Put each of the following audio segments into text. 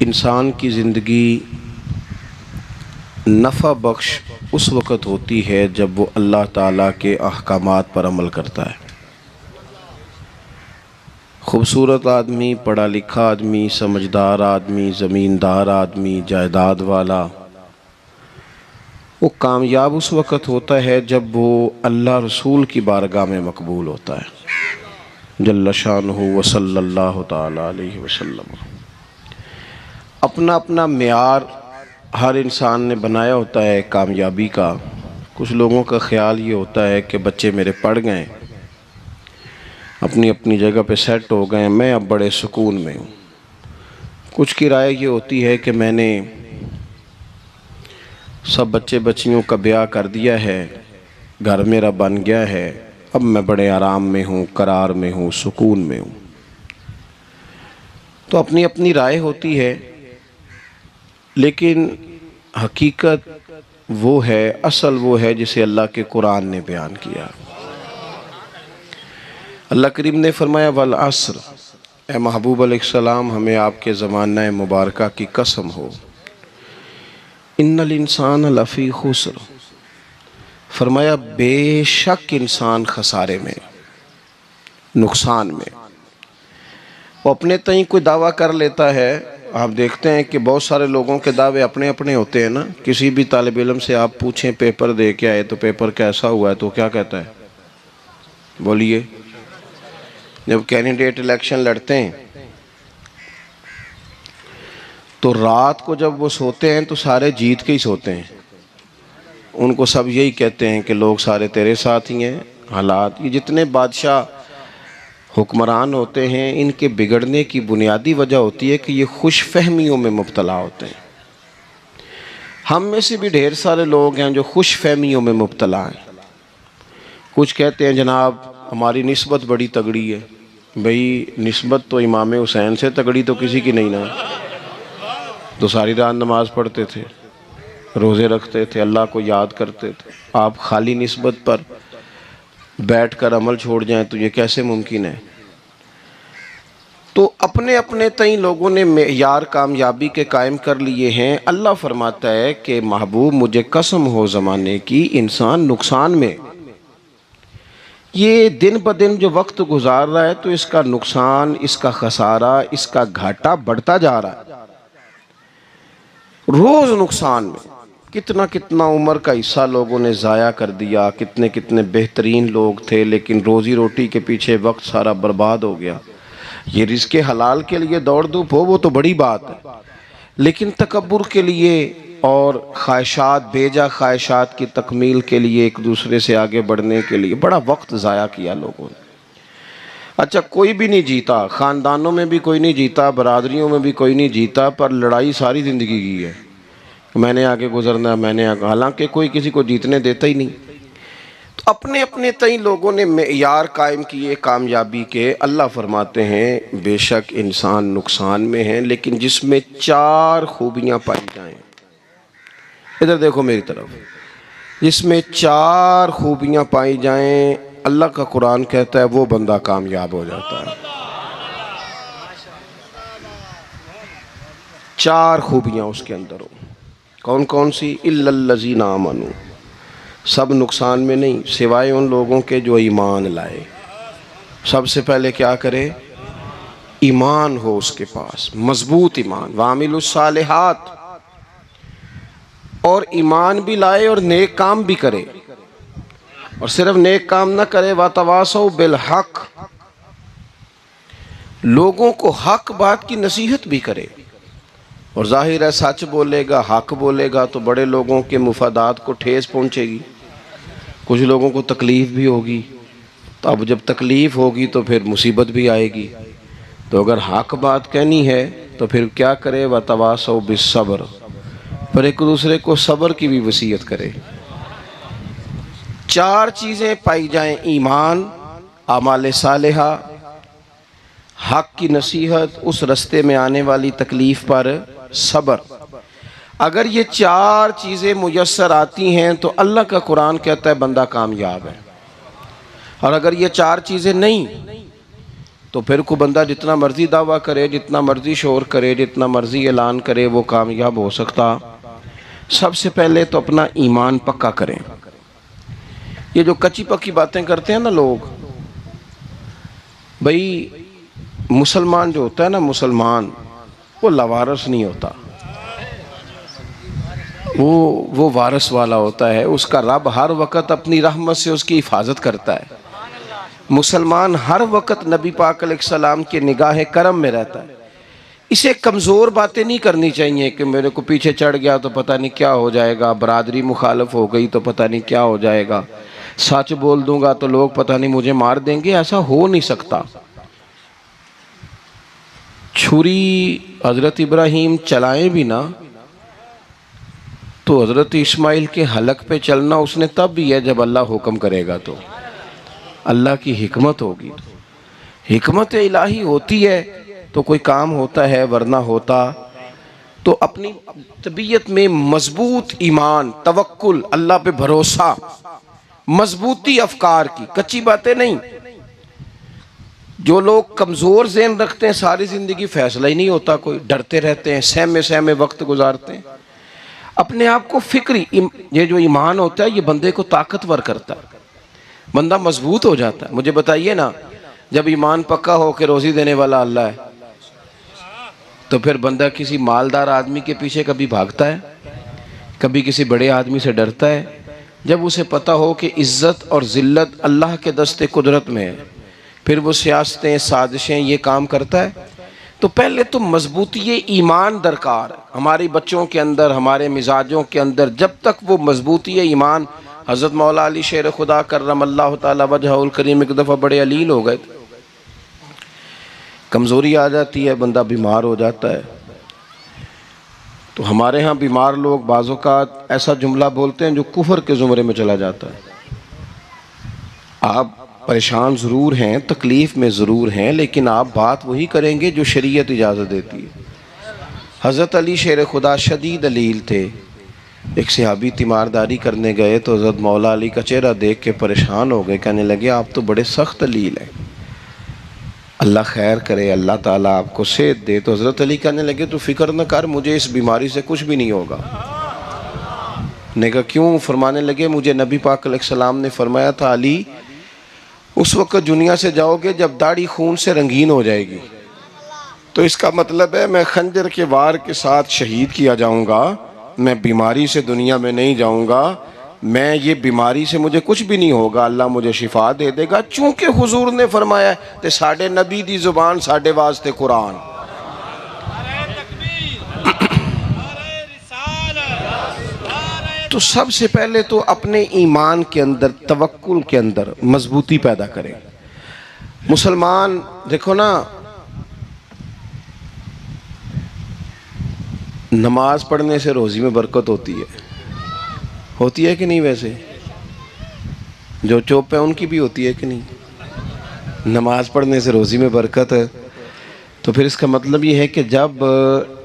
इंसान की ज़िंदगी नफ़ा बख्श उस वक़्त होती है जब वो अल्लाह ताला के अहकामात पर अमल करता है। खूबसूरत आदमी, पढ़ा लिखा आदमी, समझदार आदमी, ज़मींदार आदमी, जायदाद वाला, वो कामयाब उस वक़्त होता है जब वो अल्लाह रसूल की बारगाह में मकबूल होता है जल्ल शानुहु व सल्लल्लाहु ताला अलैहि वसल्लम। अपना अपना मेयार हर इंसान ने बनाया होता है कामयाबी का। कुछ लोगों का ख्याल ये होता है कि बच्चे मेरे पढ़ गए, अपनी अपनी जगह पे सेट हो गए, मैं अब बड़े सुकून में हूँ। कुछ की राय ये होती है कि मैंने सब बच्चे बच्चियों का ब्याह कर दिया है, घर मेरा बन गया है, अब मैं बड़े आराम में हूँ, करार में हूँ, सुकून में हूँ। तो अपनी अपनी राय होती है, लेकिन हकीकत वो है, असल वो है जिसे अल्लाह के कुरान ने बयान किया। अल्लाह करीम ने फरमाया वल अस्र, ए महबूब अलैहिस्सलाम हमें आपके ज़माना मुबारका की कसम हो, इन्नल इंसान लफ़ी खुस्र, फरमाया बेशक इंसान खसारे में, नुकसान में। वो अपने तय कोई दावा कर लेता है। आप देखते हैं कि बहुत सारे लोगों के दावे अपने अपने होते हैं ना। किसी भी तालिब इल्म से आप पूछें पेपर दे के आए तो पेपर कैसा हुआ है, तो क्या कहता है? बोलिए। जब कैंडिडेट इलेक्शन लड़ते हैं तो रात को जब वो सोते हैं तो सारे जीत के ही सोते हैं। उनको सब यही कहते हैं कि लोग सारे तेरे साथ ही हैं। हालात, ये जितने बादशाह हुक्मरान होते हैं, इनके बिगड़ने की बुनियादी वजह होती है कि ये खुश फहमियों में मुब्तला होते हैं। हम में से भी ढेर सारे लोग हैं जो खुश फहमियों में मुब्तला हैं। कुछ कहते हैं जनाब हमारी निस्बत बड़ी तगड़ी है। भाई निस्बत तो इमाम हुसैन से तगड़ी तो किसी की नहीं ना। तो सारी रात नमाज पढ़ते थे, रोज़े रखते थे, अल्लाह को याद करते थे। आप खाली निस्बत पर बैठ कर अमल छोड़ जाएं तो ये कैसे मुमकिन है? तो अपने अपने तई लोगों ने मेयार कामयाबी के कायम कर लिए हैं। अल्लाह फरमाता है कि महबूब मुझे कसम हो ज़माने की, इंसान नुकसान में। ये दिन ब दिन जो वक्त गुजार रहा है तो इसका नुकसान, इसका खसारा, इसका घाटा बढ़ता जा रहा है। रोज़ नुकसान में। कितना कितना उम्र का हिस्सा लोगों ने ज़ाया कर दिया। कितने कितने बेहतरीन लोग थे, लेकिन रोज़ी रोटी के पीछे वक्त सारा बर्बाद हो गया। ये रिज़्क़े हलाल के लिए दौड़ धूप हो वो तो बड़ी बात है, लेकिन तकब्बुर के लिए और ख्वाहिशात, बेजा ख्वाहिशात की तकमील के लिए, एक दूसरे से आगे बढ़ने के लिए बड़ा वक्त ज़ाया किया लोगों ने। अच्छा, कोई भी नहीं जीता, ख़ानदानों में भी कोई नहीं जीता, बरादरियों में भी कोई नहीं जीता, पर लड़ाई सारी ज़िंदगी की है। मैंने आगे गुजरना, मैंने आगे, हालांकि कोई किसी को जीतने देता ही नहीं। तो अपने अपने तई लोगों ने मेयार कायम किए कामयाबी के। अल्लाह फरमाते हैं बेशक इंसान नुकसान में है, लेकिन जिसमें 4 खूबियाँ पाई जाएं। इधर देखो मेरी तरफ, जिसमें 4 खूबियाँ पाई जाएं, अल्लाह का कुरान कहता है वो बंदा कामयाब हो जाता है। 4 खूबियाँ उसके अंदर हो। कौन कौन सी? इल्लल्लज़ीना आमनू, सब नुकसान में नहीं सिवाय उन लोगों के जो ईमान लाए। सबसे पहले क्या करे? ईमान हो उसके पास, मजबूत ईमान। वामिलुस सालिहात, और ईमान भी लाए और नेक काम भी करे। और सिर्फ नेक काम ना करे, वातवासौ बिल हक, लोगों को हक बात की नसीहत भी करे। और जाहिर है सच बोलेगा, हक बोलेगा तो बड़े लोगों के मुफादात को ठेस पहुंचेगी, कुछ लोगों को तकलीफ़ भी होगी। तो अब जब तकलीफ़ होगी तो फिर मुसीबत भी आएगी। तो अगर हक बात कहनी है तो फिर क्या करे? वतवासौ बिस्सब्र, पर एक दूसरे को सब्र की भी वसीयत करे। 4 चीज़ें पाई जाएं, ईमान, आमाल सालिहा, हक की नसीहत, उस रास्ते में आने वाली तकलीफ़ पर सब्र। अगर ये 4 चीज़ें मुयस्सर आती हैं तो अल्लाह का कुरान कहता है बंदा कामयाब है। और अगर ये 4 चीज़ें नहीं, तो फिर को बंदा जितना मर्जी दावा करे, जितना मर्जी शोर करे, जितना मर्जी ऐलान करे, वो कामयाब हो सकता। सबसे पहले तो अपना ईमान पक्का करें। ये जो कच्ची पक्की बातें करते हैं ना लोग, भाई मुसलमान जो होता है ना, मुसलमान वो लवारस नहीं होता, वो वारस वाला होता है। उसका रब हर वक़्त अपनी रहमत से उसकी हिफाजत करता है। मुसलमान हर वक़्त नबी पाक अलैहिस्सलाम के निगाह करम में रहता है। इसे कमज़ोर बातें नहीं करनी चाहिए कि मेरे को पीछे चढ़ गया तो पता नहीं क्या हो जाएगा, बरादरी मुखालफ हो गई तो पता नहीं क्या हो जाएगा, सच बोल दूंगा तो लोग पता नहीं मुझे मार देंगे। ऐसा हो नहीं सकता। छुरी हज़रत इब्राहीम चलाएं भी ना तो हज़रत इस्माइल के हलक पे चलना उसने तब भी है जब अल्लाह हुक्म करेगा, तो अल्लाह की हिकमत होगी। हिकमत इलाही होती है तो कोई काम होता है, वरना होता तो अपनी तबीयत में मजबूत ईमान, तवक्कुल, अल्लाह पे भरोसा, मजबूती अफकार की, कच्ची बातें नहीं। जो लोग कमज़ोर ज़हन रखते हैं सारी ज़िंदगी फैसला ही नहीं होता, कोई डरते रहते हैं, सहमे सहमे वक्त गुजारते हैं। अपने आप को फिक्री, ये जो ईमान होता है ये बंदे को ताकतवर करता है, बंदा मजबूत हो जाता है। मुझे बताइए ना, जब ईमान पक्का हो के रोज़ी देने वाला अल्लाह है तो फिर बंदा किसी मालदार आदमी के पीछे कभी भागता है, कभी किसी बड़े आदमी से डरता है? जब उसे पता हो कि इज़्ज़त और ज़िल्लत अल्लाह के दस्ते कुदरत में है, फिर वो सियासतें, साजिशें ये काम करता है। तो पहले तो मजबूती ईमान दरकार है हमारे बच्चों के अंदर, हमारे मिजाजों के अंदर। जब तक वो मजबूती ईमान, हज़रत मौला अली शेर खुदा करमल्लाहु ताला वजहुल करीम एक दफ़ा बड़े अलील हो गए थे, कमज़ोरी आ जाती है, बंदा बीमार हो जाता है। तो हमारे यहाँ बीमार लोग बाज़ औक़ात ऐसा जुमला बोलते हैं जो कुफर के ज़ुमरे में चला जाता है। आप परेशान ज़रूर हैं, तकलीफ़ में ज़रूर हैं, लेकिन आप बात वही करेंगे जो शरीयत इजाज़त देती है। हज़रत अली शेर खुदा शदीद अलील थे। एक सहाबी तीमारदारी करने गए तो हज़रत मौला अली का चेहरा देख के परेशान हो गए, कहने लगे आप तो बड़े सख्त अलील हैं, अल्लाह खैर करे, अल्लाह ताला आपको सेहत दे। तो हज़रत अली कहने लगे तो फ़िक्र न कर, मुझे इस बीमारी से कुछ भी नहीं होगा। ने कहा क्यों? फरमाने लगे मुझे नबी पाक अलैहिस्सलाम ने फरमाया था अली, उस वक्त दुनिया से जाओगे जब दाढ़ी खून से रंगीन हो जाएगी, तो इसका मतलब है मैं खंजर के वार के साथ शहीद किया जाऊंगा, मैं बीमारी से दुनिया में नहीं जाऊंगा, मैं ये बीमारी से मुझे कुछ भी नहीं होगा, अल्लाह मुझे शिफा दे देगा। चूंकि हुजूर ने फरमाया ते साडे नबी दी जुबान साडे वास्ते कुरान। तो सबसे पहले तो अपने ईमान के अंदर, तवक्कुल के अंदर मजबूती पैदा करें। मुसलमान देखो ना, नमाज पढ़ने से रोज़ी में बरकत होती है कि नहीं? वैसे जो चुप है उनकी भी होती है कि नहीं? नमाज पढ़ने से रोज़ी में बरकत है। तो फिर इसका मतलब ये है कि जब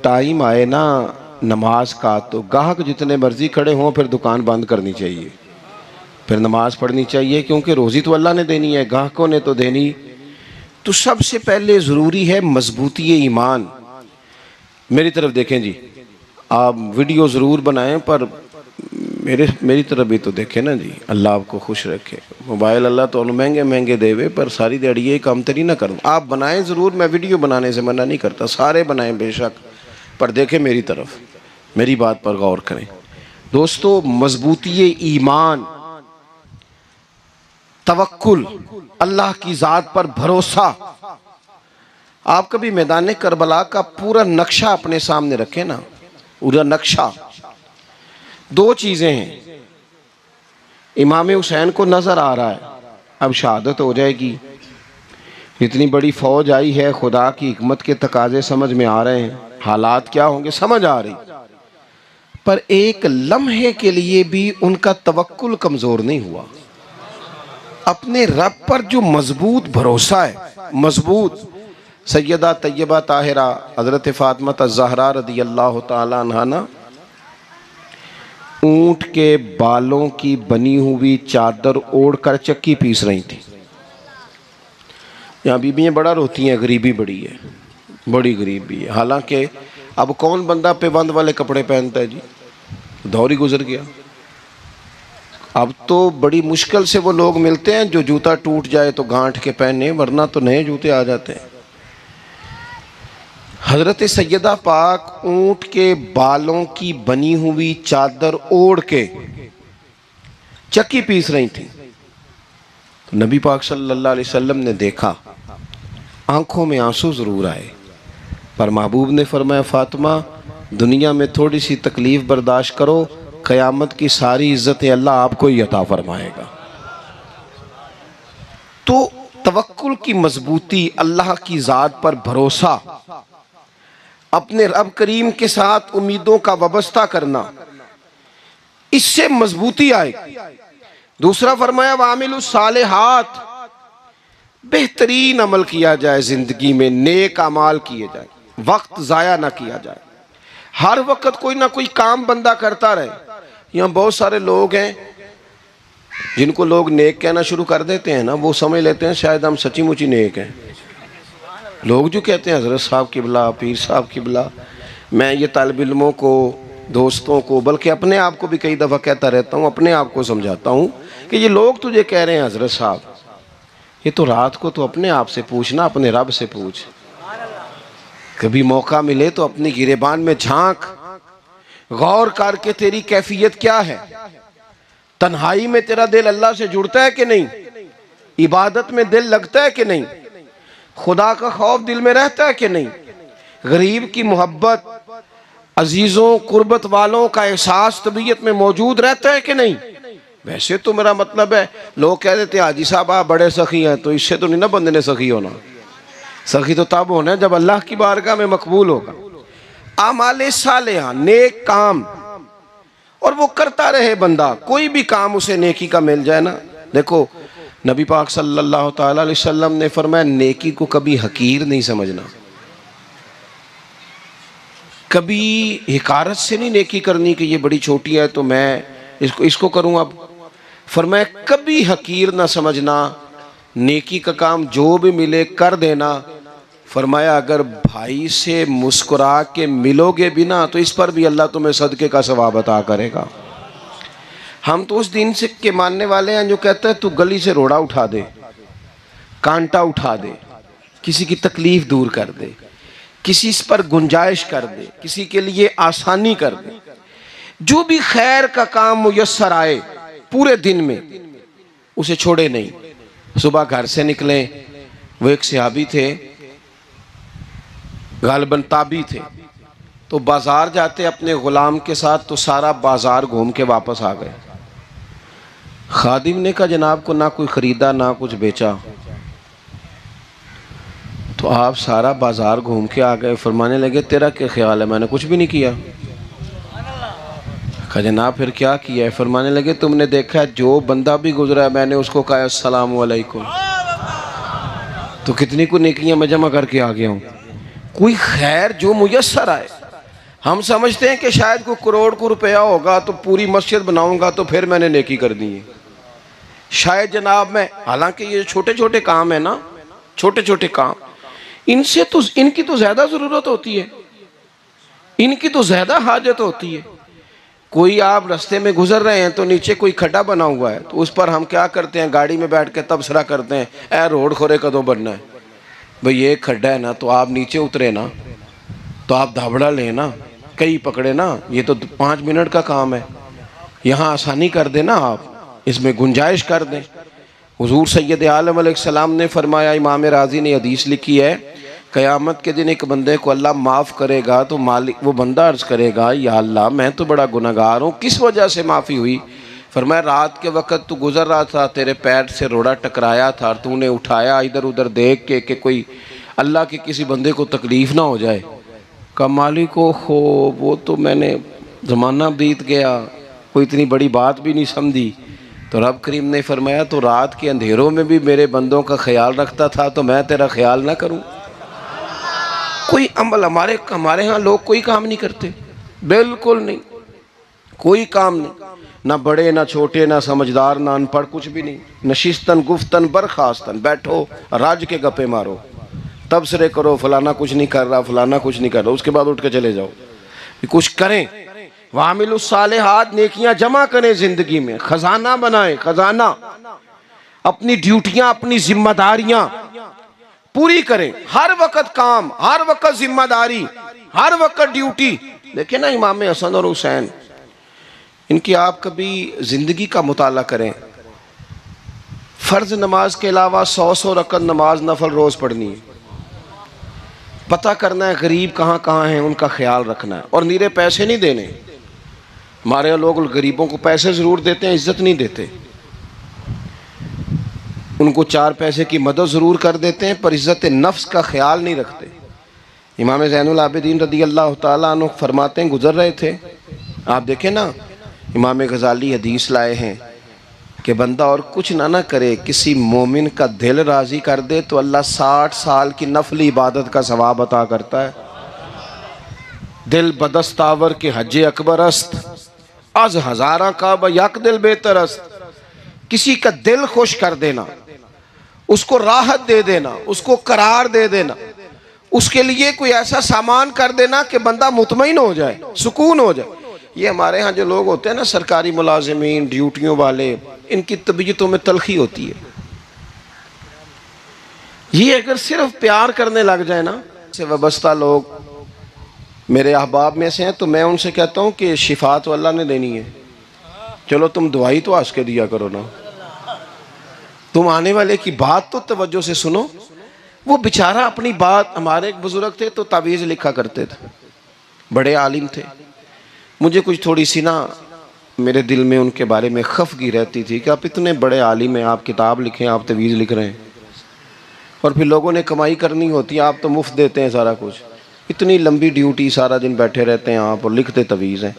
टाइम आए ना नमाज का, तो गाहक जितने मर्जी खड़े हों फिर दुकान बंद करनी चाहिए, फिर नमाज पढ़नी चाहिए, क्योंकि रोज़ी तो अल्लाह ने देनी है, गाहकों ने तो देनी। तो सबसे पहले ज़रूरी है मजबूती ईमान। मेरी तरफ देखें जी, आप वीडियो ज़रूर बनाएं पर मेरी तरफ भी तो देखें ना जी, अल्लाह आपको खुश रखे। मोबाइल अल्लाह तो महंगे महंगे देवे, पर सारी दिहाड़ी ये काम तरी ना करूँ। आप बनाएं ज़रूर, मैं वीडियो बनाने से मना नहीं करता, सारे बनाएं बेशक, पर देखें मेरी तरफ, मेरी बात पर गौर करें। दोस्तों, मजबूती ईमान, तवक्कुल, अल्लाह की ज़ात पर भरोसा। आप कभी मैदान करबला का पूरा नक्शा अपने सामने रखें ना, पूरा नक्शा। दो चीज़ें हैं, इमाम हुसैन को नज़र आ रहा है अब शहादत हो जाएगी, इतनी बड़ी फ़ौज आई है, खुदा की हिकमत के तकाजे समझ में आ रहे हैं, हालात क्या होंगे समझ आ रही, पर एक लम्हे के लिए भी उनका तवक्कुल कमज़ोर नहीं हुआ। अपने रब पर जो मजबूत भरोसा है, मजबूत। सैयदा तैयबा ताहिरा हज़रत फ़ातिमा ज़हरा रज़ी अल्लाह ताला अन्हा ना ऊँट के बालों की बनी हुई चादर ओढ़कर चक्की पीस रही थी। यहाँ बीबियाँ बड़ा रोती हैं, गरीबी बड़ी है, बड़ी गरीबी है। हालांकि अब कौन बंदा पेबंद वाले कपड़े पहनता है जी, दौर ही गुजर गया। अब तो बड़ी मुश्किल से वो लोग मिलते हैं जो जूता टूट जाए तो गांठ के पहने, वरना तो नए जूते आ जाते हैं। हजरत सैयदा पाक ऊंट के बालों की बनी हुई चादर ओढ़ के चक्की पीस रही थी। तो नबी पाक सल्लल्लाहु अलैहि वसल्लम ने देखा, आंखों में आंसू जरूर आए, पर महबूब ने फरमाया, फातिमा दुनिया में थोड़ी सी तकलीफ बर्दाश्त करो, क़यामत की सारी इज्जतें अल्लाह आपको ही अता फरमाएगा। तो तवक्कुल की मजबूती, अल्लाह की ज़ात पर भरोसा, अपने रब करीम के साथ उम्मीदों का वाबस्ता करना, इससे मजबूती आएगी। दूसरा फरमाया, वामिलुस सालिहात, बेहतरीन अमल किया जाए, जिंदगी में नेक अमाल किए जाए, वक्त ज़ाया ना किया जाए। हर वक्त कोई ना कोई काम बंदा करता रहे। यहाँ बहुत सारे लोग हैं जिनको लोग नेक कहना शुरू कर देते हैं ना, वो समझ लेते हैं शायद हम सच्ची मुची नेक हैं। लोग जो कहते हैं हजरत साहब किबला, पीर साहब किबला, मैं ये तालिब इल्मों को, दोस्तों को, बल्कि अपने आप को भी कई दफ़ा कहता रहता हूँ, अपने आप को समझाता हूँ कि ये लोग तुझे कह रहे हैं हजरत साहब, ये तो रात को तो अपने आप से पूछना, अपने रब से पूछ। कभी मौका मिले तो अपनी गिरेबान में झांक, गौर करके तेरी कैफियत क्या है, तन्हाई में तेरा दिल अल्लाह से जुड़ता है कि नहीं, इबादत में दिल लगता है कि नहीं, खुदा का खौफ दिल में रहता है कि नहीं, गरीब की मोहब्बत, अजीजों कुर्बत वालों का एहसास तबीयत में मौजूद रहता है कि नहीं। वैसे तो मेरा मतलब है, लोग कह देते हैं हाजी साहब आप बड़े सखी हैं, तो इससे तो नहीं ना बंदे ने सखी होना। सखी तो तब होना है जब अल्लाह की बारगाह में मकबूल होगा। आमाले सालेहा, नेक काम, और वो करता रहे बंदा, कोई भी काम उसे नेकी का मिल जाए ना। देखो नबी पाक सल्लल्लाहु ताला अलैहि वसल्लम ने फरमाया, नेकी को कभी हकीर नहीं समझना, कभी हिकारत से नहीं नेकी करनी कि ये बड़ी छोटी है तो मैं इसको करूँ। अब फरमाया कभी हकीर ना समझना, नेकी का काम जो भी मिले कर देना। फरमाया अगर भाई से मुस्कुरा के मिलोगे भी ना तो इस पर भी अल्लाह तुम्हें सदके का सवाब अता करेगा। हम तो उस दिन से के मानने वाले हैं जो कहते हैं तू गली से रोड़ा उठा दे, कांटा उठा दे, किसी की तकलीफ दूर कर दे, किसी इस पर गुंजाइश कर दे, किसी के लिए आसानी कर दे, जो भी खैर का काम मुयस्सर आए पूरे दिन में उसे छोड़े नहीं। सुबह घर से निकले, वो एक सहाबी थे, गालिबन ताबी थे, तो बाजार जाते अपने गुलाम के साथ, तो सारा बाजार घूम के वापस आ गए। खादिम ने कहा जनाब को ना कोई खरीदा ना कुछ बेचा, तो आप सारा बाजार घूम के आ गए। फरमाने लगे तेरा क्या ख्याल है, मैंने कुछ भी नहीं किया। कहा जनाब फिर क्या किया है। फरमाने लगे तुमने देखा है जो बंदा भी गुजरा है मैंने उसको कहा अस्सलाम वालेकुम, तो कितनी को नेकियां मैं जमा करके आ गया हूँ। कोई खैर जो मुयस्सर आए। हम समझते हैं कि शायद कोई करोड़ को रुपया होगा तो पूरी मस्जिद बनाऊंगा तो फिर मैंने नेकी कर दी है, शायद जनाब मैं, हालांकि ये छोटे छोटे काम है ना, छोटे छोटे काम, इनसे तो इनकी तो ज्यादा जरूरत होती है, इनकी तो ज्यादा हाजत होती है। कोई आप रास्ते में गुजर रहे हैं तो नीचे कोई खड्डा बना हुआ है, तो उस पर हम क्या करते हैं, गाड़ी में बैठ के तबसरा करते हैं, ए रोड खोरे कदों बनना है भाई, ये खड्डा है ना, तो आप नीचे उतरे ना, तो आप धाबड़ा ले ना, कई पकड़े ना, ये तो 5 मिनट का काम है, यहाँ आसानी कर देना, आप इसमें गुंजाइश कर दें। हुजूर सैयद आलम अलैहिस्सलाम ने फरमाया, इमाम राजी ने हदीस लिखी है, क़यामत के दिन एक बंदे को अल्लाह माफ़ करेगा तो मालिक, वो बंदा अर्ज़ करेगा या अल्लाह मैं तो बड़ा गुनहगार हूँ, किस वजह से माफ़ी हुई। फरमाया रात के वक़्त तू गुज़र रहा था, तेरे पैर से रोड़ा टकराया था, तूने उठाया इधर उधर देख के कि कोई अल्लाह के किसी बंदे को तकलीफ़ ना हो जाए। का मालिक को हो वो तो मैंने ज़माना बीत गया, कोई इतनी बड़ी बात भी नहीं समझी। तो रब करीम ने फरमाया तो रात के अंधेरों में भी मेरे बंदों का ख्याल रखता था तो मैं तेरा ख्याल ना करूं। कोई अमल हमारे यहाँ लोग कोई काम नहीं करते, बिल्कुल नहीं, कोई काम नहीं, ना बड़े ना छोटे ना समझदार ना अनपढ़, कुछ भी नहीं। नशिस्तन गुफ्तन बरखास्तन, बैठो राज के गप्पे मारो, तबसरे करो, फलाना कुछ नहीं कर रहा, फलाना कुछ नहीं कर रहा, उसके बाद उठ के चले जाओ। कुछ करें, वामिलुस सालिहात, नेकियां जमा करें जिंदगी में, खजाना बनाए, खजाना। अपनी ड्यूटियां, अपनी जिम्मेदारियां पूरी करें। हर वक्त काम, हर वक्त जिम्मेदारी, हर वक्त ड्यूटी। देखिए ना इमाम हसन और हुसैन, इनकी आप कभी जिंदगी का मुताला करें। फर्ज नमाज के अलावा 100 रकत नमाज नफल रोज पढ़नी है। पता करना है गरीब कहाँ कहाँ हैं, उनका ख्याल रखना है, और नीरे पैसे नहीं देने। हमारे यहाँ लोग गरीबों को पैसे ज़रूर देते हैं, इज्जत नहीं देते। उनको 4 पैसे की मदद ज़रूर कर देते हैं, पर इज़्ज़त नफ्स का ख्याल नहीं रखते। इमाम ज़ैनुल आबिदीन रदी अल्लाह ताला अन्हु फरमाते हैं, गुज़र रहे थे, आप देखें ना, इमाम गज़ाली हदीस लाए हैं कि बंदा और कुछ ना करे, किसी मोमिन का दिल राज़ी कर दे तो अल्लाह 60 साल की नफली इबादत का सवाब अता करता है। दिल बदस्तावर के हज अकबर अस्त, अज हज़ारा का यक दिल बेहतर अस्त। किसी का दिल खुश कर देना, उसको राहत दे देना, उसको करार दे देना, उसके लिए कोई ऐसा सामान कर देना कि बंदा मुतमईन हो जाए, सुकून हो जाए। ये हमारे यहाँ जो लोग होते हैं ना, सरकारी मुलाजिमीन, ड्यूटियों वाले, इनकी तबीयतों में तलखी होती है। ये अगर सिर्फ प्यार करने लग जाए ना, से वाबस्ता लोग मेरे अहबाब में से हैं, तो मैं उनसे कहता हूँ कि शिफा तो अल्लाह ने देनी है, चलो तुम दुआई तो हंस के दिया करो ना, तुम आने वाले की बात तो तवज्जो से सुनो। वो बेचारा अपनी बात, हमारे एक बुजुर्ग थे तो तावीज़ लिखा करते थे, बड़े आलिम थे। मुझे कुछ थोड़ी सी ना मेरे दिल में उनके बारे में खफगी रहती थी कि आप इतने बड़े आलिम हैं, आप किताब लिखें, आप तवीज़ लिख रहे हैं, और फिर लोगों ने कमाई करनी होती है, आप तो मुफ्त देते हैं सारा कुछ। इतनी लंबी ड्यूटी, सारा दिन बैठे रहते हैं आप और लिखते तवीज़ हैं,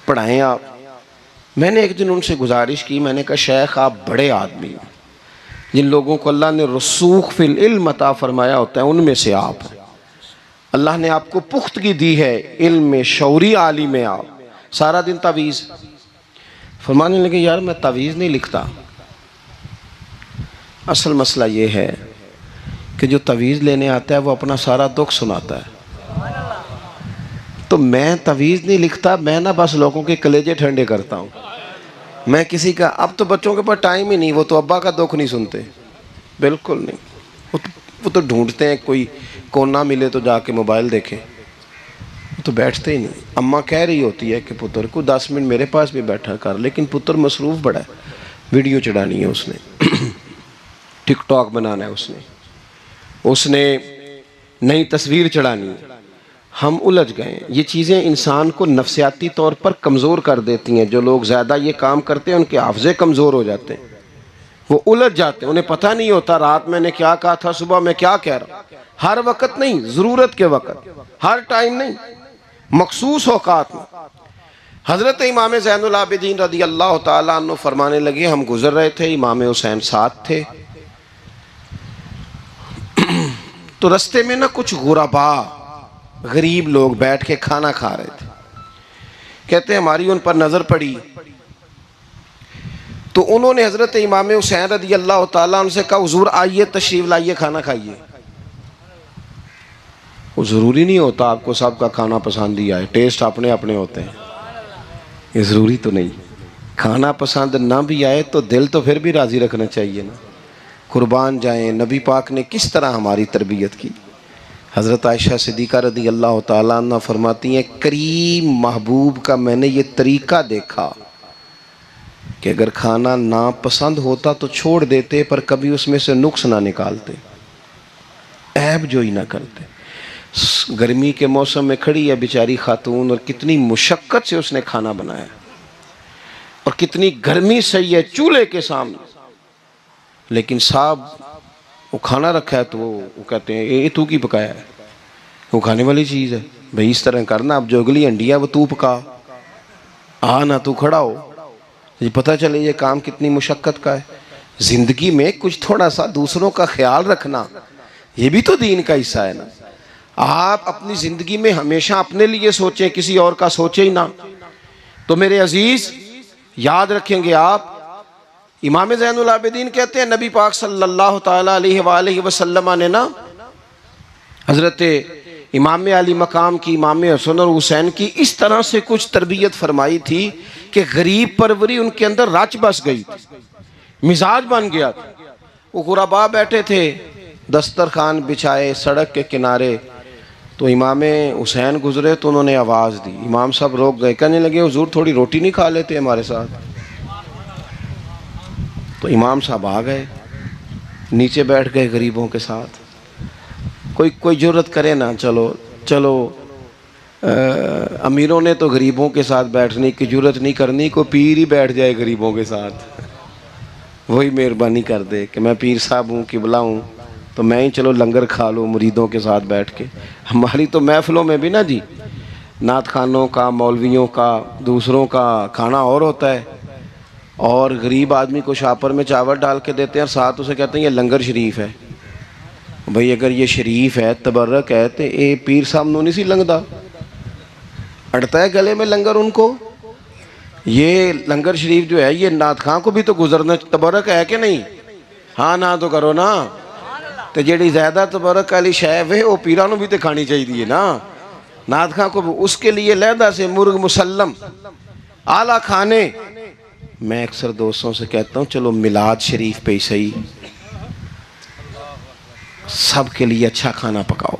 पढ़ाएँ आप। मैंने एक दिन उनसे गुजारिश की, मैंने कहा शेख आप बड़े आदमी हैं, जिन लोगों को अल्लाह ने रसूख फिल इल्म अता फरमाया होता है उनमें से आप हैं। अल्लाह ने आपको पुख्तगी दी है, इल्म में शौरी आलिम है आप, सारा दिन तावीज़। फरमाने लगे यार मैं तावीज़ नहीं लिखता, असल मसला ये है कि जो तावीज़ लेने आता है वो अपना सारा दुख सुनाता है। तो मैं तावीज़ नहीं लिखता, मैं ना बस लोगों के कलेजे ठंडे करता हूँ। मैं किसी का, अब तो बच्चों के पास टाइम ही नहीं, वो तो अब्बा का दुख नहीं सुनते, बिल्कुल नहीं। वो तो ढूंढते हैं कोई कोना मिले तो जाके मोबाइल देखें, वो तो बैठते ही नहीं। अम्मा कह रही होती है कि पुत्र को 10 मिनट मेरे पास भी बैठा कर, लेकिन पुत्र मसरूफ़ बड़ा है, वीडियो चढ़ानी है उसने, टिकटॉक बनाना है उसने नई तस्वीर चढ़ानी है। हम उलझ गए। ये चीज़ें इंसान को नफसियाती तौर पर कमज़ोर कर देती हैं। जो लोग ज़्यादा ये काम करते हैं उनके हाफ़ज़े कमज़ोर हो जाते हैं, वो उलझ जाते हैं, उन्हें पता नहीं होता रात मैंने क्या कहा था, सुबह मैं क्या कह रहा हूँ। हर वक्त नहीं, ज़रूरत के वक्त, हर टाइम नहीं, मखसूस औकात में। हज़रत इमाम ज़ैनुल आबिदीन रदी अल्लाह ताला अन्हु फरमाने लगे, हम गुज़र रहे थे, इमाम हुसैन साथ थे, तो रस्ते में ना कुछ गुरबा, गरीब लोग बैठ के खाना खा रहे थे। कहते हमारी उन पर नज़र पड़ी तो उन्होंने हज़रत इमाम हुसैन रदी अल्लाह ताला उनसे कहा, हुजूर आइए तशरीफ़ लाइए, खाना खाइए। वो ज़रूरी नहीं होता आपको सबका खाना पसंद ही आए, टेस्ट अपने अपने होते हैं, ये ज़रूरी तो नहीं। खाना पसंद ना भी आए तो दिल तो फिर भी राज़ी रखना चाहिए ना। कुर्बान जाएं, नबी पाक ने किस तरह हमारी तरबियत की। हज़रत आयशा सिद्दीक़ा रदी अल्लाह ताला अन्हा फरमाती हैं, करीम महबूब का मैंने ये तरीक़ा देखा कि अगर खाना ना पसंद होता तो छोड़ देते, पर कभी उसमें से नुक्स ना निकालते, ऐब जो ही ना करते। गर्मी के मौसम में खड़ी है बेचारी खातून, और कितनी मुशक्क़त से उसने खाना बनाया, और कितनी गर्मी सही है चूल्हे के सामने, लेकिन साहब वो खाना रखा है तो वो कहते हैं ये तू की पकाया है, वो खाने वाली चीज़ है भाई, इस तरह करना, अब जो अगली हंडी है वो तू पका, आ ना तू खड़ा हो, ये पता चले ये काम कितनी मुशक्क़त का है। ज़िंदगी में कुछ थोड़ा सा दूसरों का ख्याल रखना, ये भी तो दीन का हिस्सा है ना। आप अपनी ज़िंदगी में हमेशा अपने लिए सोचें, किसी और का सोचे ही ना। तो मेरे अजीज याद रखेंगे आप, इमाम ज़ैनुल आबिदीन कहते हैं नबी पाक सल्लल्लाहु ताला अलैहि वसल्लम ने ना हज़रत इमाम अली मकाम की, इमाम हसन और हुसैन की इस तरह से कुछ तरबियत फरमाई थी कि गरीब परवरी उनके अंदर रच बस गई थी, मिजाज बन गया था। वो गुरबा बैठे थे, दस्तरखान बिछाए सड़क के किनारे, तो इमाम हुसैन गुजरे तो उन्होंने आवाज़ दी, इमाम साहब रोक गए, कहने लगे हुजूर थोड़ी रोटी नहीं खा लेते हमारे साथ। तो इमाम साहब आ गए, नीचे बैठ गए गरीबों के साथ। कोई जुर्रत करे ना, चलो अमीरों ने तो गरीबों के साथ बैठने की जुर्रत नहीं करनी, को पीर ही बैठ जाए गरीबों के साथ, वही मेहरबानी कर दे कि मैं पीर साहब हूँ, किबला हूँ, तो मैं ही चलो लंगर खा लूँ मुरीदों के साथ बैठ के। हमारी तो महफिलों में भी ना जी, नात खानों का, मौलवियों का, दूसरों का खाना और होता है, और गरीब आदमी को शापर में चावल डाल के देते हैं और साथ उसे कहते हैं ये लंगर शरीफ है। भाई अगर ये शरीफ है, तबर्रक है, तो ये पीर साहब नू नहीं सी लंघदा, अड़ता है गले में लंगर उनको। ये लंगर शरीफ जो है ये नात खां को भी तो गुजरना, तबर्रक है कि नहीं? हाँ ना तो करो ना। तो जी ज़्यादा तबर्रक वाली शै वे वो पीरां नू भी तो खानी चाहिए ना, नात खां को भी। उसके लिए लहदा से मुर्ग मुसल्लम आला खाने। मैं अक्सर दोस्तों से कहता हूँ चलो मिलाद शरीफ पे ही सही, सबके लिए अच्छा खाना पकाओ।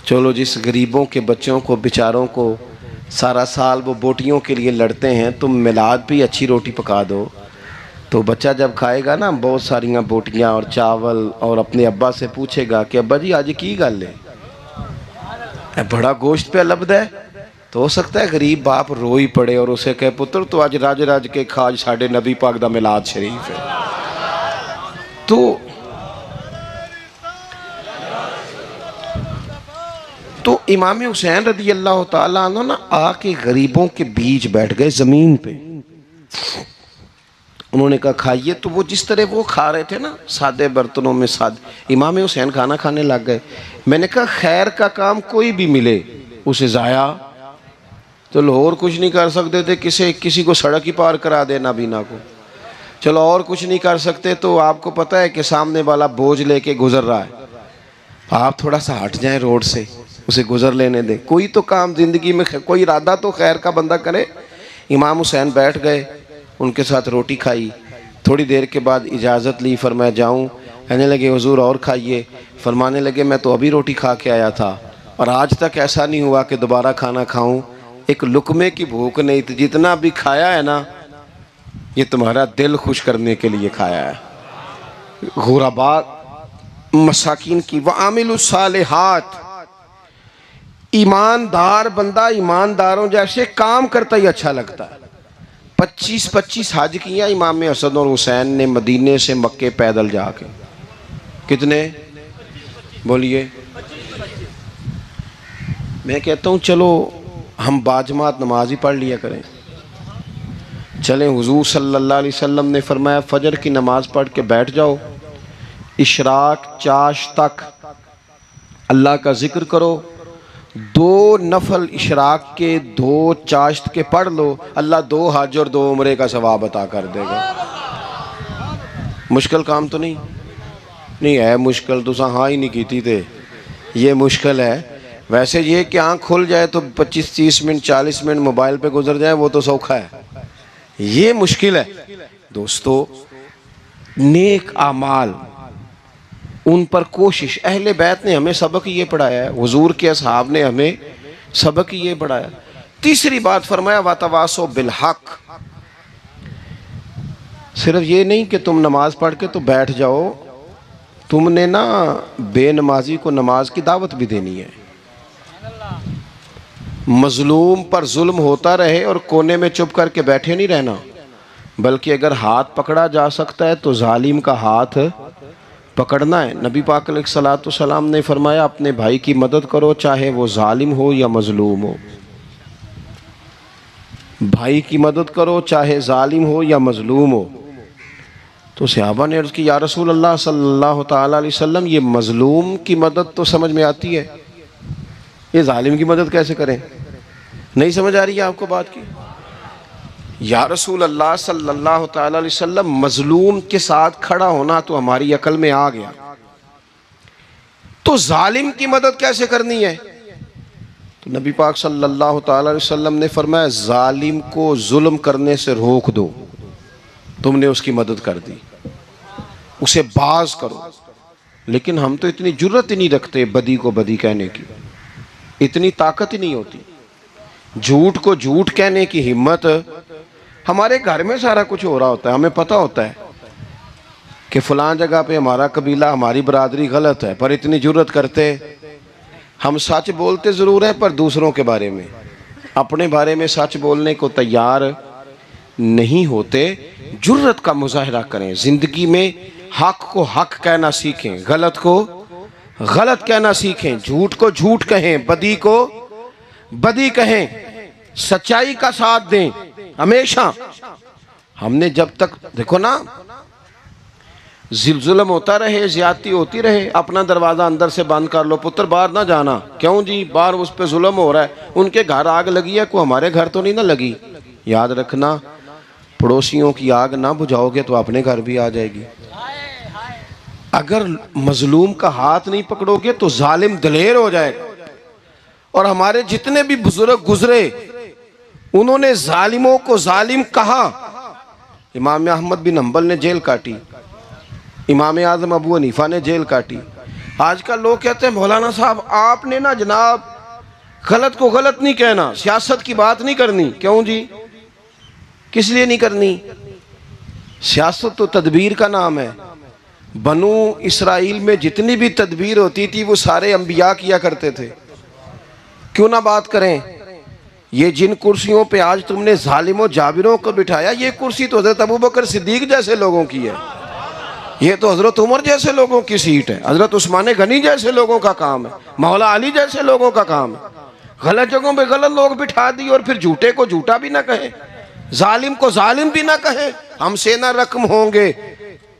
चलो जिस गरीबों के बच्चों को, बेचारों को सारा साल वो बोटियों के लिए लड़ते हैं, तुम मिलाद पे अच्छी रोटी पका दो, तो बच्चा जब खाएगा ना बहुत सारियां बोटियां और चावल, और अपने अब्बा से पूछेगा कि अब्बा जी आज की गल है, बड़ा गोश्त पे लब्ध है। तो हो सकता है गरीब बाप रो ही पड़े और उसे कहे पुत्र तो आज राज राज के खाज साढ़े नबी पाक दा मिलाद शरीफ है। तो इमाम हुसैन रदी अल्लाह ताला अन्हु ना आके गरीबों के बीच बैठ गए ज़मीन पे। उन्होंने कहा खाइए, तो वो जिस तरह वो खा रहे थे ना सादे बर्तनों में, सादे, इमाम हुसैन खाना खाने लग गए। मैंने कहा खैर का काम कोई भी मिले उसे ज़ाया, चलो और कुछ नहीं कर सकते थे, किसी को सड़क ही पार करा देना बीना को, चलो और कुछ नहीं कर सकते, तो आपको पता है कि सामने वाला बोझ लेके गुजर रहा है, आप थोड़ा सा हट जाएं रोड से, उसे गुजर लेने दें। कोई तो काम ज़िंदगी में, कोई इरादा तो खैर का बंदा करे। इमाम हुसैन बैठ गए, उनके साथ रोटी खाई, थोड़ी देर के बाद इजाज़त ली, फरमाया जाऊँ? कहने लगे हुजूर और खाइए। फरमाने लगे मैं तो अभी रोटी खा के आया था और आज तक ऐसा नहीं हुआ कि दोबारा खाना खाऊं, एक लुकमे की भूख नहीं थी, जितना भी खाया है ना ये तुम्हारा दिल खुश करने के लिए खाया है। गुरबा मसाकिन की व आमिलुस सालिहात, ईमानदार बंदा ईमानदारों जैसे काम करता ही अच्छा लगता है। 25 हज किया इमाम हसन और हुसैन ने मदीने से मक्के पैदल जाके। कितने बोलिए? मैं कहता हूँ चलो हम बाजमात नमाज ही पढ़ लिया करें। चलें, हुजूर सल्लल्लाहु अलैहि वसल्लम ने फरमाया फजर की नमाज पढ़ के बैठ जाओ, इशराक चाश तक अल्लाह का जिक्र करो, 2 नफल इशराक के 2 चाश्त के पढ़ लो, अल्लाह 2 हज और 2 उम्रे का सवाब अता कर देगा। मुश्किल काम तो नहीं है, मुश्किल तो हाँ ही नहीं की थे, ये मुश्किल है। वैसे ये कि आँख खुल जाए तो 25-30 मिनट 40 मिनट मोबाइल पे गुजर जाए वो तो सौखा है, ये मुश्किल है। दोस्तों नेक आमाल उन पर कोशिश, अहले बैत ने हमें सबक ये पढ़ाया है, हुजूर के असहाब ने हमें सबक ये पढ़ाया। तीसरी बात फरमाया वातवासो बिलहक, सिर्फ ये नहीं कि तुम नमाज पढ़ के तो बैठ जाओ, तुमने ना बेनमाजी को नमाज की दावत भी देनी है। मजलूम पर जुल्म होता रहे और कोने में चुप करके बैठे नहीं रहना, बल्कि अगर हाथ पकड़ा जा सकता है तो जालिम का हाथ पकड़ना है। नबी पाक अलैहिस्सलातु वस्सलाम ने फरमाया अपने भाई की मदद करो, चाहे वो जालिम हो या मजलूम हो। भाई की मदद करो चाहे जालिम हो या मजलूम हो। तो सहाबा ने अर्ज़ की या रसूल अल्लाह सल्लल्लाहु ताला अलैहि वसल्लम, ये मजलूम की मदद तो समझ में आती है, ये जालिम की मदद कैसे करें? नहीं समझ आ रही है आपको बात की? या रसूल अल्लाह सल्लल्लाहु ताला अलैहि वसल्लम, मजलूम के साथ खड़ा होना तो हमारी अकल में आ गया, तो जालिम की मदद कैसे करनी है? तो नबी पाक सल्लल्लाहु ताला अलैहि वसल्लम ने फरमाया, जालिम को जुल्म करने से रोक दो। तुमने उसकी मदद कर दी, उसे बाज करो। लेकिन हम तो इतनी जुर्रत ही नहीं रखते बदी को बदी कहने की, इतनी ताकत ही नहीं होती। झूठ को झूठ कहने की हिम्मत, हमारे घर में सारा कुछ हो रहा होता है, हमें पता होता है कि फलां जगह पे हमारा कबीला, हमारी बरादरी गलत है, पर इतनी जुर्रत करते। हम सच बोलते ज़रूर हैं पर दूसरों के बारे में, अपने बारे में सच बोलने को तैयार नहीं होते। जुर्रत का मुजाहरा करें। ज़िंदगी में हक को हक कहना सीखें, गलत को गलत कहना सीखें, झूठ को झूठ कहें, बदी को बदी कहें, सच्चाई का साथ दें हमेशा। हमने जब तक, देखो ना, जुल्म होता रहे, ज्यादती होती रहे, अपना दरवाजा अंदर से बंद कर लो, पुत्र बाहर ना जाना। क्यों जी? बाहर उस पे जुल्म हो रहा है, उनके घर आग लगी है, को हमारे घर तो नहीं ना लगी। याद रखना, पड़ोसियों की आग ना बुझाओगे तो अपने घर भी आ जाएगी। अगर मजलूम का हाथ नहीं पकड़ोगे तो जालिम दलेर हो जाएगा। और हमारे जितने भी बुजुर्ग गुजरे, उन्होंने जालिमों को जालिम कहा। इमाम अहमद बिन हंबल ने जेल काटी, इमाम आजम अबू हनीफा ने जेल काटी। आजकल लोग कहते हैं मौलाना साहब आपने ना जनाब गलत को गलत नहीं कहना, सियासत की बात नहीं करनी। क्यों जी? किस लिए नहीं करनी? सियासत तो तदबीर का नाम है। बनु इसराइल में जितनी भी तदबीर होती थी वो सारे अंबिया किया करते थे। क्यों ना बात करें? ये जिन कुर्सियों पे आज तुमने जालिमों जाबिरों को बिठाया, ये कुर्सी तो हजरत अबू बकर सिद्दीक जैसे लोगों की है, ये तो हजरत उमर जैसे लोगों की सीट है, हजरत उस्मान गनी जैसे लोगों का काम है, मौला अली जैसे लोगों का काम है। गलत जगहों पे गलत लोग बिठा दी और फिर झूठे को झूठा भी ना कहे, जालिम को जालिम भी ना कहे। हमसे ना रकम होंगे